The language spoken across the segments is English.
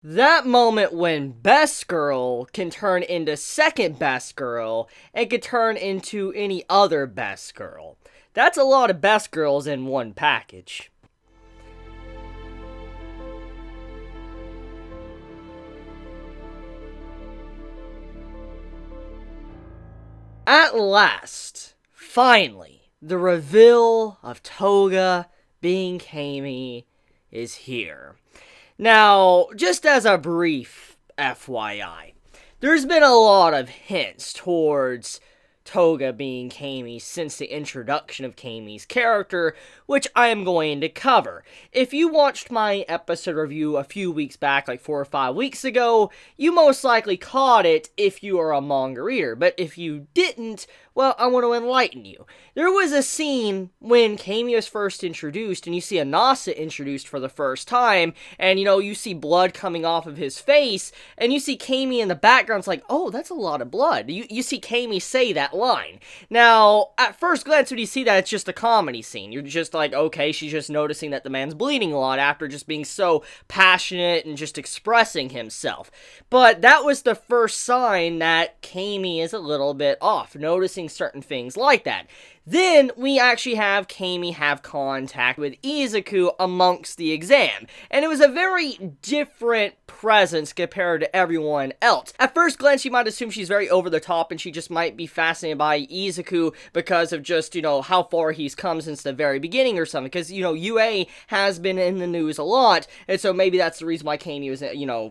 That moment when best girl can turn into second best girl and can turn into any other best girl. That's a lot of best girls in one package. At last, finally, the reveal of Toga being Kami is here. Now, just as a brief FYI, there's been a lot of hints towards Toga being Kami since the introduction of Kami's character, which I am going to cover. If you watched my episode review a few weeks back, like 4 or 5 weeks ago, you most likely caught it if you are a manga reader, but if you didn't, well, I want to enlighten you. There was a scene when Kami was first introduced, and you see Anasa introduced for the first time, and you see blood coming off of his face, and you see Kami in the background. It's like, oh, that's a lot of blood. You see Kami say that line. Now, at first glance, when you see that, it's just a comedy scene. You're just like, okay, she's just noticing that the man's bleeding a lot after just being so passionate and just expressing himself. But that was the first sign that Kami is a little bit off, noticing certain things like that. Then we actually have Kami have contact with Izuku amongst the exam, and it was a very different presence compared to everyone else. At first glance, you might assume she's very over the top and she just might be fascinated by Izuku because of just, how far he's come since the very beginning or something, because, UA has been in the news a lot, and so maybe that's the reason why Kami was,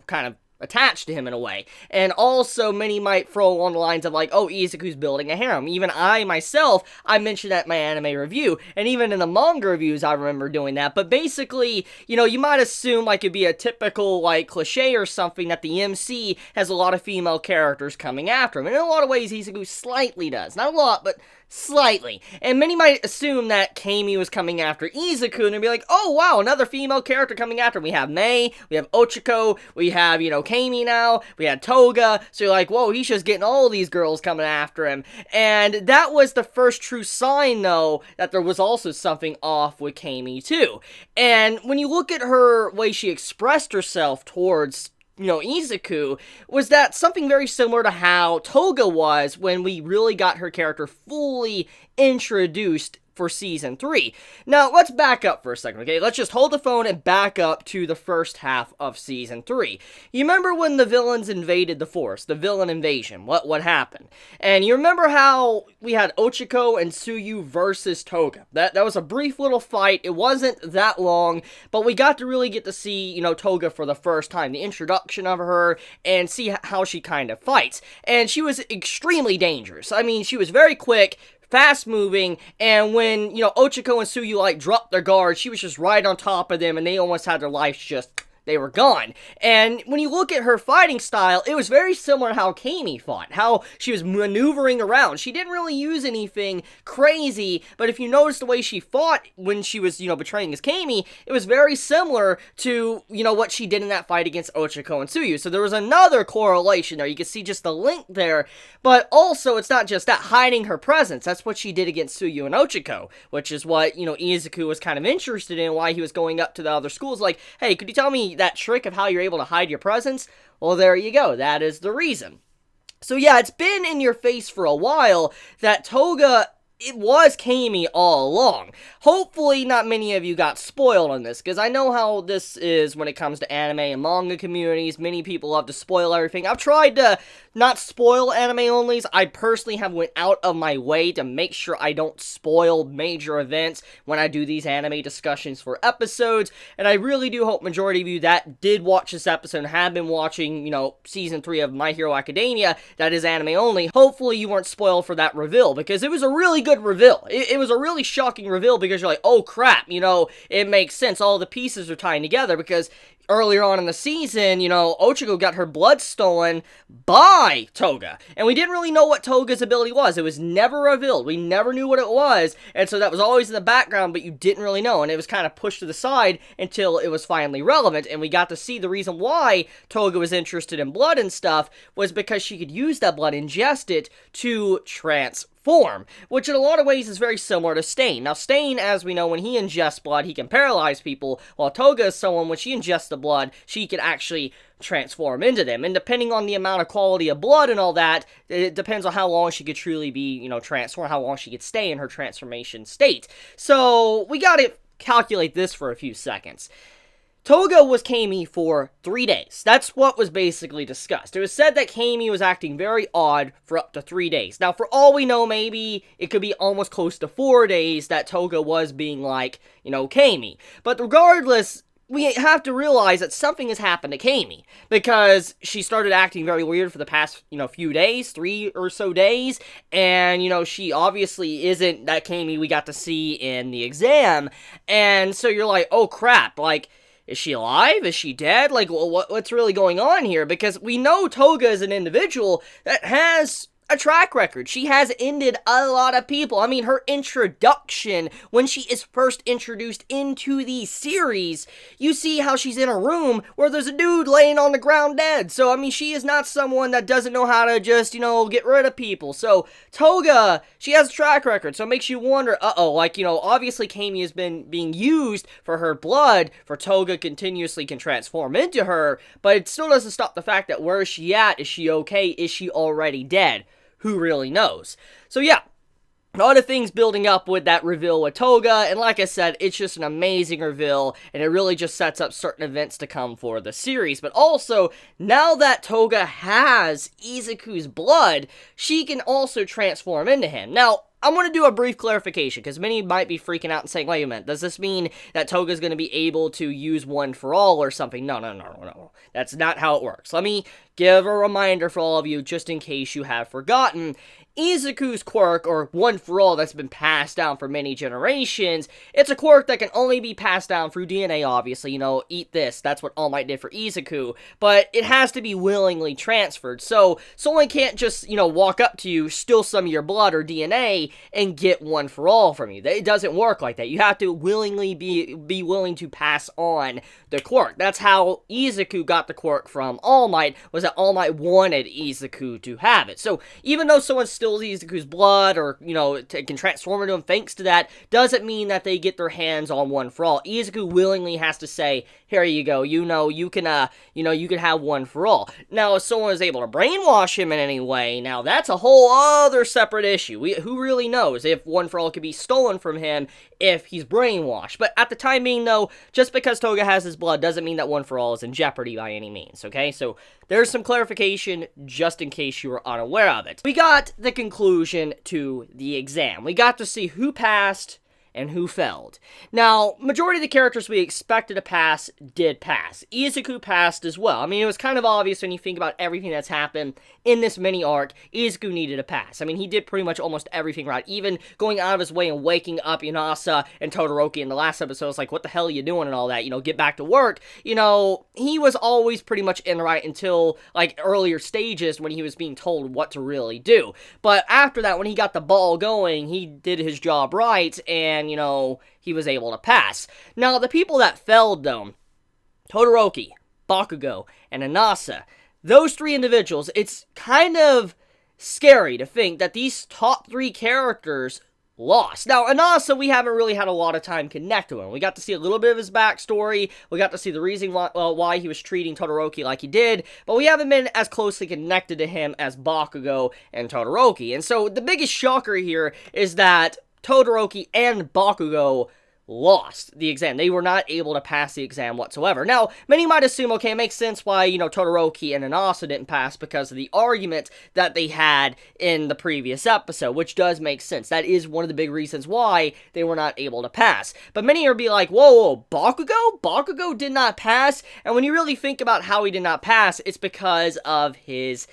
kind of attached to him in a way. And also, many might throw along the lines of like, oh, Izuku's building a harem. Even I, myself, I mentioned that in my anime review, and even in the manga reviews, I remember doing that. But basically, you might assume like it'd be a typical, like, cliche or something that the MC has a lot of female characters coming after him. And in a lot of ways, Izuku slightly does. Not a lot, but slightly. And many might assume that Kami was coming after Izuku, and they'd be like, oh wow, another female character coming after him. We have Mei, we have Ochiko, we have, Kami now, we had Toga, so you're like, whoa, he's just getting all these girls coming after him. And that was the first true sign, though, that there was also something off with Kami, too. And when you look at her way she expressed herself towards Izuku, was that something very similar to how Toga was when we really got her character fully introduced for Season 3. Now, let's back up for a second, okay? Let's just hold the phone and back up to the first half of Season 3. You remember when the villains invaded the forest, the villain invasion, what happened? And you remember how we had Ochiko and Tsuyu versus Toga. That was a brief little fight. It wasn't that long, but we got to see, Toga for the first time, the introduction of her, and see how she kind of fights. And she was extremely dangerous. I mean, she was very quick, fast moving, and when, Ochiko and Tsuyu, dropped their guard, she was just right on top of them, and they almost had their lives they were gone. And when you look at her fighting style, it was very similar to how Kami fought, how she was maneuvering around. She didn't really use anything crazy, but if you notice the way she fought when she was, betraying as Kami, it was very similar to, what she did in that fight against Ochiko and Tsuyu. So there was another correlation there. You can see just the link there, but also it's not just that, hiding her presence. That's what she did against Tsuyu and Ochiko, which is what, Izuku was kind of interested in, why he was going up to the other schools like, hey, could you tell me that trick of how you're able to hide your presence? Well, there you go. That is the reason. So yeah, it's been in your face for a while that Toga, it was Kami all along. Hopefully not many of you got spoiled on this, because I know how this is when it comes to anime and manga communities. Many people love to spoil everything. I've tried to not spoil anime onlys. I personally have went out of my way to make sure I don't spoil major events when I do these anime discussions for episodes, and I really do hope majority of you that did watch this episode and have been watching, Season 3 of My Hero Academia, that is anime only, hopefully you weren't spoiled for that reveal, because it was a really good reveal. It was a really shocking reveal, because you're like, oh crap, it makes sense, all the pieces are tying together, because earlier on in the season, Ochiko got her blood stolen by Toga. And we didn't really know what Toga's ability was. It was never revealed. We never knew what it was. And so that was always in the background, but you didn't really know. And it was kind of pushed to the side until it was finally relevant. And we got to see the reason why Toga was interested in blood and stuff was because she could use that blood, ingest it, to transform, which in a lot of ways is very similar to Stain. Now, Stain, as we know, when he ingests blood, he can paralyze people, while Toga is someone, when she ingests the blood, she can actually transform into them. And depending on the amount of quality of blood and all that, it depends on how long she could truly be, transformed, how long she could stay in her transformation state. So we gotta calculate this for a few seconds. Toga was Kami for 3 days. That's what was basically discussed. It was said that Kami was acting very odd for up to 3 days. Now, for all we know, maybe it could be almost close to 4 days that Toga was being like, Kami. But regardless, we have to realize that something has happened to Kami, because she started acting very weird for the past, few days, 3 or so days, and, she obviously isn't that Kami we got to see in the exam, and so you're like, oh crap, like, is she alive? Is she dead? Like, what's really going on here? Because we know Toga is an individual that has a track record. She has ended a lot of people. I mean, her introduction, when she is first introduced into the series, you see how she's in a room where there's a dude laying on the ground dead. So, I mean, she is not someone that doesn't know how to just, get rid of people. So, Toga, she has a track record. So, it makes you wonder, obviously Kami has been being used for her blood, for Toga continuously can transform into her, but it still doesn't stop the fact that where is she at? Is she okay? Is she already dead? Who really knows? So yeah, a lot of things building up with that reveal with Toga, and like I said, it's just an amazing reveal, and it really just sets up certain events to come for the series. But also, now that Toga has Izuku's blood, she can also transform into him. Now, I want to do a brief clarification, because many might be freaking out and saying, wait a minute, does this mean that Toga's going to be able to use One for All or something? No. That's not how it works. Let me give a reminder for all of you, just in case you have forgotten. Izuku's quirk, or One for All, that's been passed down for many generations, it's a quirk that can only be passed down through DNA, obviously. Eat this, that's what All Might did for Izuku, but it has to be willingly transferred, so someone can't just, walk up to you, steal some of your blood or DNA, and get One for All from you. It doesn't work like that. You have to willingly be willing to pass on the quirk. That's how Izuku got the quirk from All Might, was that All Might wanted Izuku to have it. So, even though someone steals Izuku's blood, or, can transform into him thanks to that, doesn't mean that they get their hands on One for All. Izuku willingly has to say, here you go, you can have One for All. Now, if someone is able to brainwash him in any way, now that's a whole other separate issue. Who really knows if One for All could be stolen from him if he's brainwashed? But at the time being, though, just because Toga has his blood doesn't mean that One for All is in jeopardy by any means, okay? So, there's some clarification, just in case you were unaware of it. We got the conclusion to the exam. We got to see who passed and who failed. Now, majority of the characters we expected to pass did pass. Izuku passed as well. I mean, it was kind of obvious when you think about everything that's happened in this mini arc. Izuku needed a pass. I mean, he did pretty much almost everything right. Even going out of his way and waking up Inasa and Todoroki in the last episode. It's like, what the hell are you doing and all that? Get back to work. He was always pretty much in the right until, earlier stages when he was being told what to really do. But after that, when he got the ball going, he did his job right, and he was able to pass. Now, the people that failed, though, Todoroki, Bakugo, and Inasa, those 3 individuals, it's kind of scary to think that these top 3 characters lost. Now, Inasa, we haven't really had a lot of time connect to him. We got to see a little bit of his backstory. We got to see the reason why he was treating Todoroki like he did, but we haven't been as closely connected to him as Bakugo and Todoroki. And so, the biggest shocker here is that Todoroki and Bakugo lost the exam. They were not able to pass the exam whatsoever. Now, many might assume, okay, it makes sense why, Todoroki and Inasa didn't pass because of the argument that they had in the previous episode, which does make sense. That is one of the big reasons why they were not able to pass. But many are be like, whoa, Bakugo? Bakugo did not pass? And when you really think about how he did not pass, it's because of his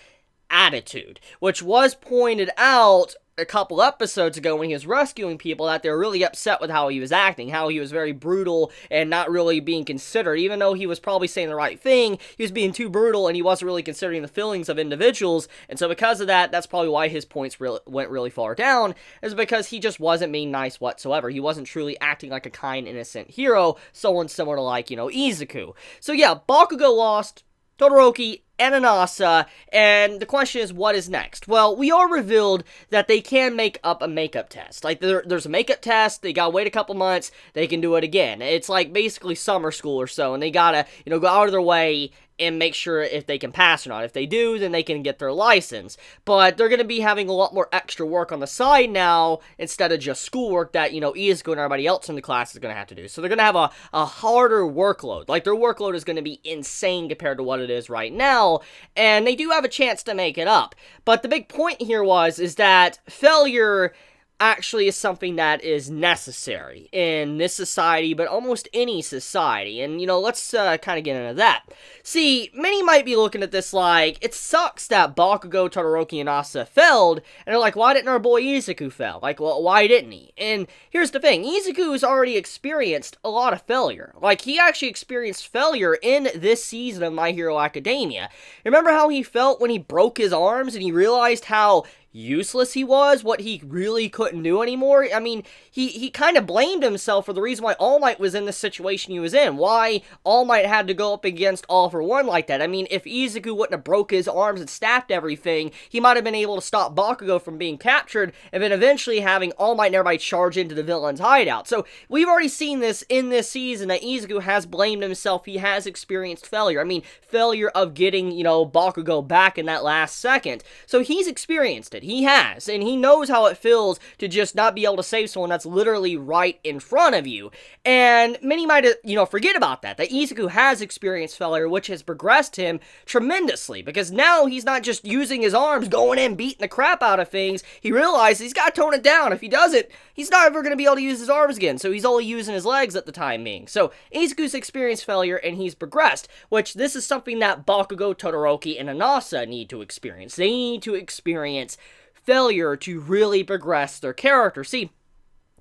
attitude, which was pointed out a couple episodes ago when he was rescuing people, that they were really upset with how he was acting, how he was very brutal and not really being considerate. Even though he was probably saying the right thing, he was being too brutal and he wasn't really considering the feelings of individuals. And so because of that, that's probably why his points went really far down, is because he just wasn't being nice whatsoever. He wasn't truly acting like a kind, innocent hero, someone similar to Izuku. So yeah, Bakugo lost, Todoroki, and Inasa, and the question is, what is next? Well, we are revealed that they can make up a makeup test. There's a makeup test, they gotta wait a couple months, they can do it again. It's like basically summer school or so, and they gotta, go out of their way and make sure if they can pass or not. If they do, then they can get their license. But they're going to be having a lot more extra work on the side now instead of just schoolwork that, Izuku and everybody else in the class is going to have to do. So they're going to have a harder workload. Like, their workload is going to be insane compared to what it is right now, and they do have a chance to make it up. But the big point here is that failure actually is something that is necessary in this society, but almost any society. And, let's kind of get into that. See, many might be looking at this like, it sucks that Bakugo, Todoroki, and Asa failed, and they're like, why didn't our boy Izuku fail? Like, well, why didn't he? And here's the thing, Izuku's already experienced a lot of failure. Like, he actually experienced failure in this season of My Hero Academia. Remember how he felt when he broke his arms and he realized how useless he was, what he really couldn't do anymore? I mean, he kind of blamed himself for the reason why All Might was in the situation he was in, why All Might had to go up against All for One like that. I mean, if Izuku wouldn't have broke his arms and stabbed everything, he might have been able to stop Bakugo from being captured, and then eventually having All Might and everybody charge into the villain's hideout. So, we've already seen this in this season, that Izuku has blamed himself, he has experienced failure. I mean, failure of getting, Bakugo back in that last second. So, he's experienced it. He has, and he knows how it feels to just not be able to save someone that's literally right in front of you. And many might, forget about that Izuku has experienced failure, which has progressed him tremendously, because now he's not just using his arms, going in, beating the crap out of things. He realizes he's got to tone it down. If he doesn't, he's not ever going to be able to use his arms again, so he's only using his legs at the time being. So, Izuku's experienced failure, and he's progressed, which this is something that Bakugo, Todoroki, and Anasa need to experience. They need to experience failure to really progress their character. See,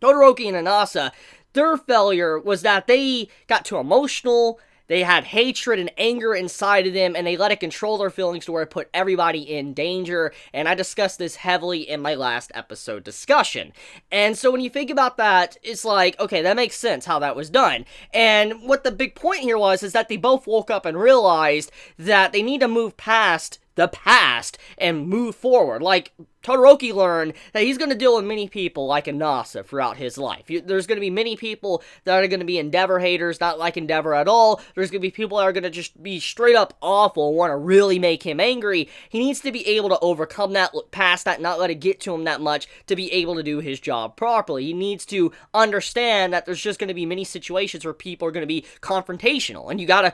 Todoroki and Anasa, their failure was that they got too emotional, they had hatred and anger inside of them, and they let it control their feelings to where it put everybody in danger, and I discussed this heavily in my last episode discussion. And so when you think about that, it's like, okay, that makes sense how that was done. And what the big point here is that they both woke up and realized that they need to move past the past and move forward. Like, Todoroki learned that he's going to deal with many people like Anasa throughout his life. There's going to be many people that are going to be Endeavor haters, not like Endeavor at all. There's going to be people that are going to just be straight up awful and want to really make him angry. He needs to be able to overcome that, look past that, not let it get to him that much to be able to do his job properly. He needs to understand that there's just going to be many situations where people are going to be confrontational, and you got to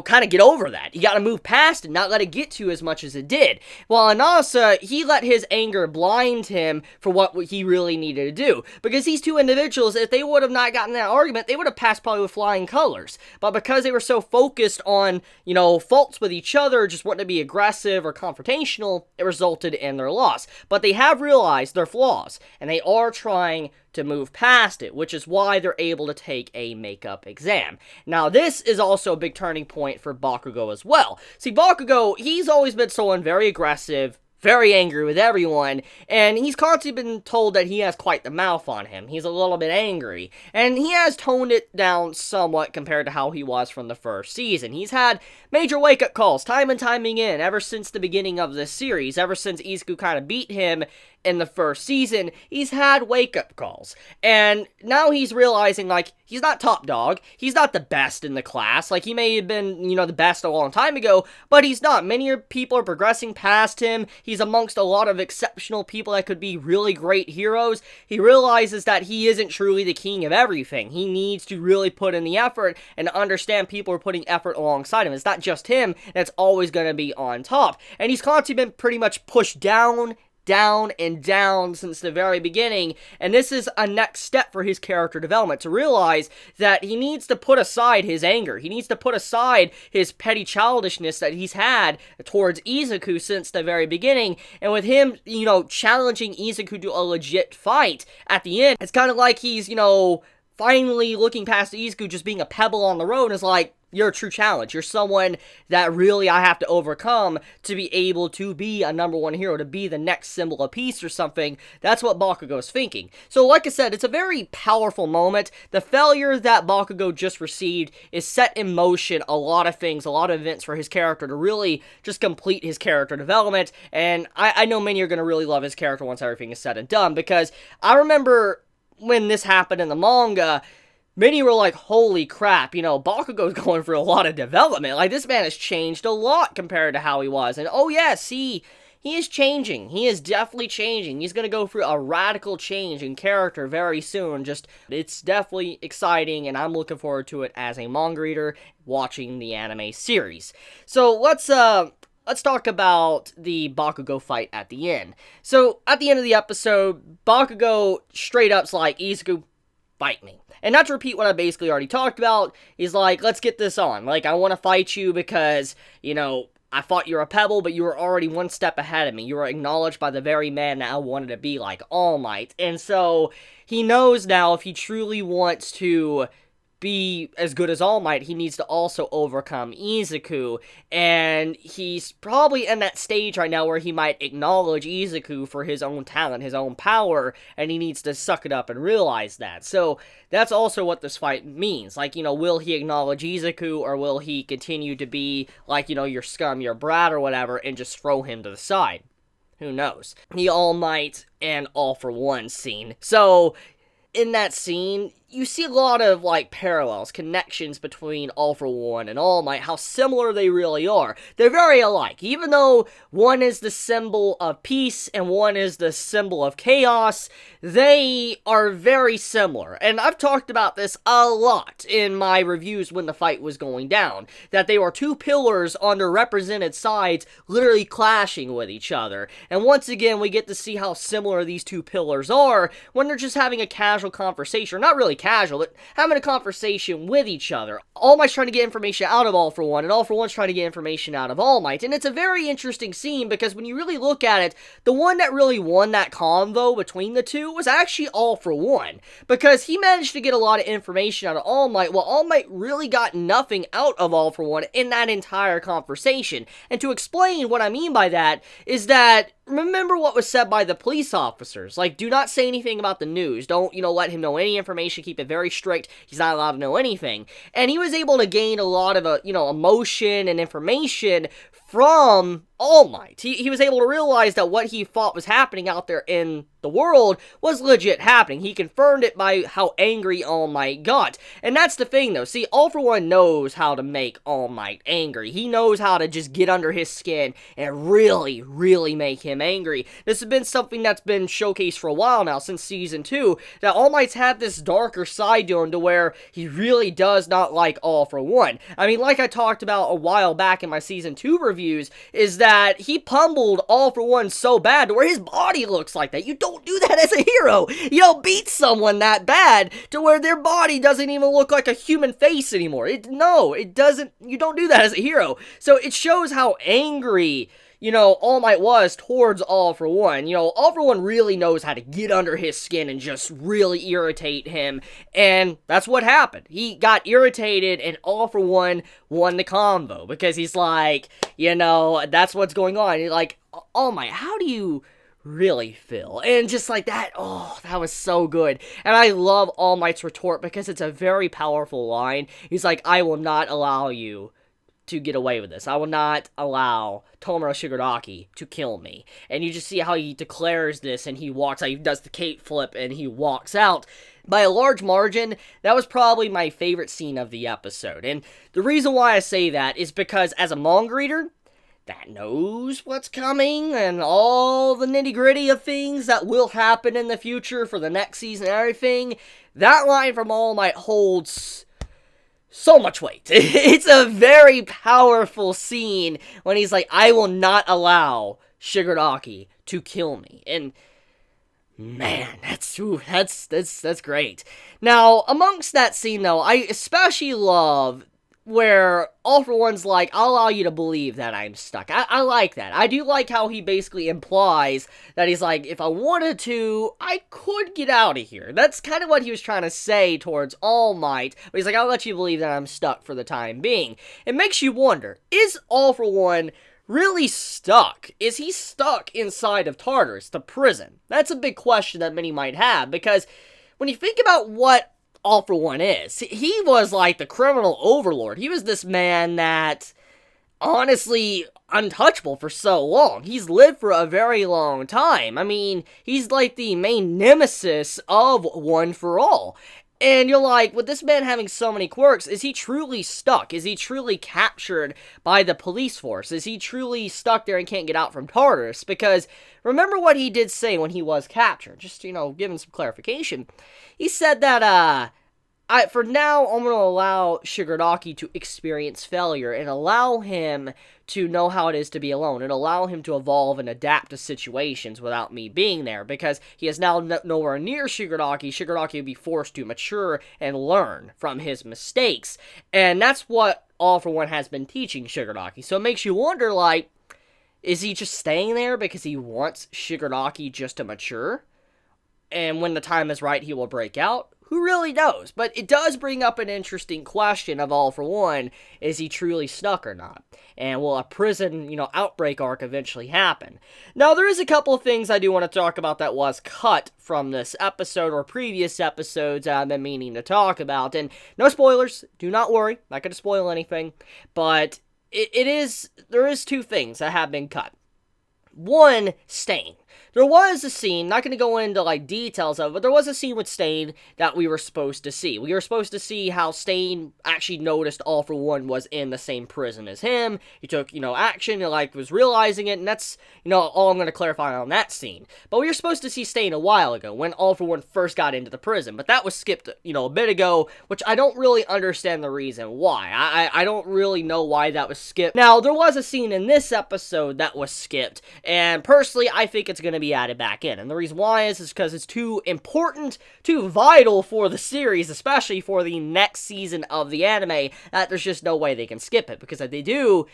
kind of get over that. You got to move past it, not let it get to you as much as it did. While Anasa, he let his anger blind him for what he really needed to do. Because these two individuals, if they would have not gotten that argument, they would have passed probably with flying colors. But because they were so focused on, faults with each other, just wanting to be aggressive or confrontational, it resulted in their loss. But they have realized their flaws, and they are trying to move past it, which is why they're able to take a makeup exam. Now, this is also a big turning point for Bakugo as well. See, Bakugo, he's always been someone very aggressive, very angry with everyone, and he's constantly been told that he has quite the mouth on him. He's a little bit angry, and he has toned it down somewhat compared to how he was from the first season. He's had major wake-up calls, time and time again, ever since the beginning of this series, ever since Izuku kind of beat him in the first season. He's had wake-up calls, and now he's realizing, like, he's not top dog, he's not the best in the class, like, he may have been, the best a long time ago, but he's not. Many people are progressing past him. He's amongst a lot of exceptional people that could be really great heroes. He realizes that he isn't truly the king of everything. He needs to really put in the effort and understand people are putting effort alongside him. It's not just him that's always going to be on top. And he's constantly been pretty much pushed down and down since the very beginning, and this is a next step for his character development, to realize that he needs to put aside his anger, he needs to put aside his petty childishness that he's had towards Izuku since the very beginning, and with him, challenging Izuku to a legit fight at the end, it's kind of like he's, finally looking past Izuku just being a pebble on the road, and is like, you're a true challenge. You're someone that really I have to overcome to be able to be a number one hero, to be the next symbol of peace or something. That's what Bakugo's thinking. So like I said, it's a very powerful moment. The failure that Bakugo just received is set in motion a lot of things, a lot of events for his character to really just complete his character development. And I know many are going to really love his character once everything is said and done, because I remember when this happened in the manga, many were like, holy crap, Bakugo's going through a lot of development. Like, this man has changed a lot compared to how he was. And oh yes, he is changing. He is definitely changing. He's going to go through a radical change in character very soon. It's definitely exciting, and I'm looking forward to it as a manga reader watching the anime series. So let's talk about the Bakugo fight at the end. So at the end of the episode, Bakugo straight up's like, Izuku, fight me. And not to repeat what I basically already talked about, he's like, let's get this on. Like, I want to fight you because, I thought you were a pebble, but you were already one step ahead of me. You were acknowledged by the very man that I wanted to be, like All Might. And so, he knows now if he truly wants to be as good as All Might, he needs to also overcome Izuku, and he's probably in that stage right now where he might acknowledge Izuku for his own talent, his own power, and he needs to suck it up and realize that. So, that's also what this fight means. Like, will he acknowledge Izuku, or will he continue to be, like, your scum, your brat, or whatever, and just throw him to the side? Who knows? The All Might and All for One scene. So, in that scene, you see a lot of, like, parallels, connections between All for One and All Might, how similar they really are. They're very alike. Even though one is the symbol of peace and one is the symbol of chaos, they are very similar. And I've talked about this a lot in my reviews when the fight was going down, that they were two pillars on their represented sides literally clashing with each other. And once again, we get to see how similar these two pillars are when they're just having a casual conversation, or not really casual, but having a conversation with each other. All Might's trying to get information out of All for One, and All for One's trying to get information out of All Might. And it's a very interesting scene, because when you really look at it, the one that really won that convo between the two was actually All for One, because he managed to get a lot of information out of All Might, while All Might really got nothing out of All for One in that entire conversation. And to explain what I mean by that, is that remember what was said by the police officers. Like, do not say anything about the news. Don't, let him know any information. Keep it very strict. He's not allowed to know anything. And he was able to gain a lot of, emotion and information from All Might. He was able to realize that what he thought was happening out there in the world was legit happening. He confirmed it by how angry All Might got. And that's the thing, though. See, All for One knows how to make All Might angry. He knows how to just get under his skin and really, really make him angry. This has been something that's been showcased for a while now, since Season 2, that All Might's had this darker side to him to where he really does not like All for One. I mean, like I talked about a while back in my Season 2 reviews, is that he pummeled All for One so bad to where his body looks like that. You don't do that as a hero. You don't beat someone that bad to where their body doesn't even look like a human face anymore. It doesn't. You don't do that as a hero. So it shows how angry, All Might was towards All for One. All for One really knows how to get under his skin and just really irritate him, and that's what happened. He got irritated, and All for One won the convo, because he's like, that's what's going on. He's like, All Might, how do you really feel? And just like that, that was so good. And I love All Might's retort, because it's a very powerful line. He's like, I will not allow you to get away with this. I will not allow Tomura Shigaraki to kill me. And you just see how he declares this, and he walks out, he does the cape flip, and he walks out. By a large margin, that was probably my favorite scene of the episode. And the reason why I say that is because as a manga reader that knows what's coming and all the nitty-gritty of things that will happen in the future for the next season and everything, that line from All Might holds so much weight. It's a very powerful scene when he's like, I will not allow Shigaraki to kill me. And man, that's great. Now, amongst that scene though, I especially love where All for One's like, I'll allow you to believe that I'm stuck. I like that. I do like how he basically implies that he's like, if I wanted to, I could get out of here. That's kind of what he was trying to say towards All Might, but he's like, I'll let you believe that I'm stuck for the time being. It makes you wonder, is All for One really stuck? Is he stuck inside of Tartarus, the prison? That's a big question that many might have, because when you think about what All for One is, he was like the criminal overlord. He was this man that, honestly, untouchable for so long. He's lived for a very long time. I mean, he's like the main nemesis of One for All. And you're like, with this man having so many quirks, is he truly stuck? Is he truly captured by the police force? Is he truly stuck there and can't get out from Tartarus? Because remember what he did say when he was captured. Just, giving some clarification. He said that, for now, I'm going to allow Shigaraki to experience failure and allow him to know how it is to be alone and allow him to evolve and adapt to situations without me being there, because he is now nowhere near Shigaraki. Shigaraki will be forced to mature and learn from his mistakes, and that's what All For One has been teaching Shigaraki. So it makes you wonder, like, is he just staying there because he wants Shigaraki just to mature? And when the time is right, he will break out? Who really knows? But it does bring up an interesting question of All For One. Is he truly stuck or not? And will a prison, outbreak arc eventually happen? Now, there is a couple of things I do want to talk about that was cut from this episode or previous episodes I've been meaning to talk about. And no spoilers. Do not worry. Not going to spoil anything. But there is two things that have been cut. One, Stain. There was a scene, not going to go into, details of it, but there was a scene with Stain that we were supposed to see. We were supposed to see how Stain actually noticed All For One was in the same prison as him. He took, action and, was realizing it, and that's, all I'm going to clarify on that scene. But we were supposed to see Stain a while ago, when All For One first got into the prison, but that was skipped, a bit ago, which I don't really understand the reason why. I don't really know why that was skipped. Now, there was a scene in this episode that was skipped, and personally, I think it's going to be added back in. And the reason why is because it's too important, too vital for the series, especially for the next season of the anime, that there's just no way they can skip it. Because if they do,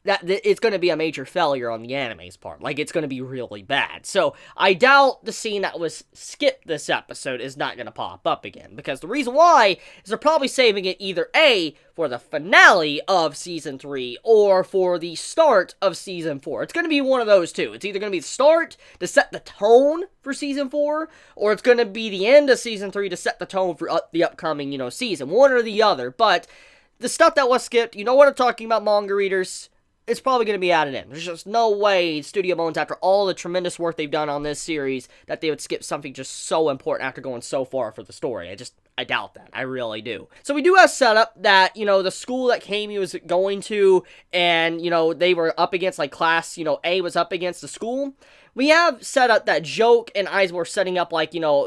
that it's going to be a major failure on the anime's part. It's going to be really bad. So, I doubt the scene that was skipped this episode is not going to pop up again. Because the reason why is they're probably saving it either A, for the finale of Season 3, or for the start of Season 4. It's going to be one of those two. It's either going to be the start to set the tone for Season 4, or it's going to be the end of Season 3 to set the tone for the upcoming, season. One or the other. But the stuff that was skipped, you know what I'm talking about, manga readers? It's probably going to be added in. There's just no way Studio Bones, after all the tremendous work they've done on this series, that they would skip something just so important after going so far for the story. I doubt that. I really do. So we do have set up that, the school that Kami was going to, and, they were up against, class, A was up against the school. We have set up that Joke and Aizen were setting up,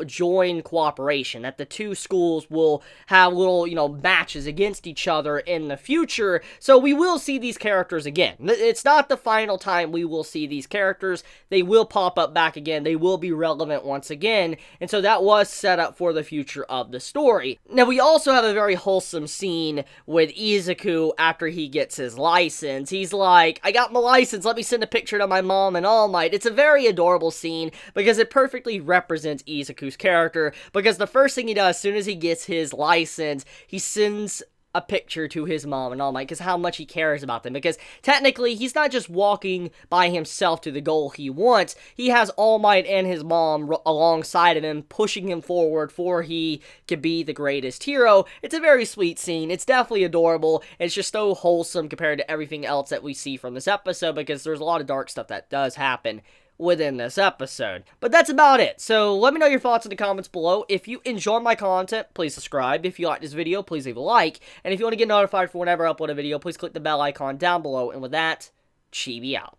joint cooperation, that the two schools will have little, matches against each other in the future, so we will see these characters again. It's not the final time we will see these characters. They will pop up back again. They will be relevant once again, and so that was set up for the future of the story. Now, we also have a very wholesome scene with Izuku after he gets his license. He's like, I got my license, let me send a picture to my mom and All Might. It's a very adorable scene because it perfectly represents Izuku's character, because the first thing he does as soon as he gets his license, he sends a picture to his mom and All Might, because how much he cares about them, because technically he's not just walking by himself to the goal he wants, he has All Might and his mom alongside of him, pushing him forward for he could be the greatest hero. It's a very sweet scene, it's definitely adorable, it's just so wholesome compared to everything else that we see from this episode, because there's a lot of dark stuff that does happen within this episode. But that's about it. So let me know your thoughts in the comments below. If you enjoy my content, please subscribe. If you like this video, please leave a like. And if you want to get notified for whenever I upload a video, please click the bell icon down below. And with that, Chibi out.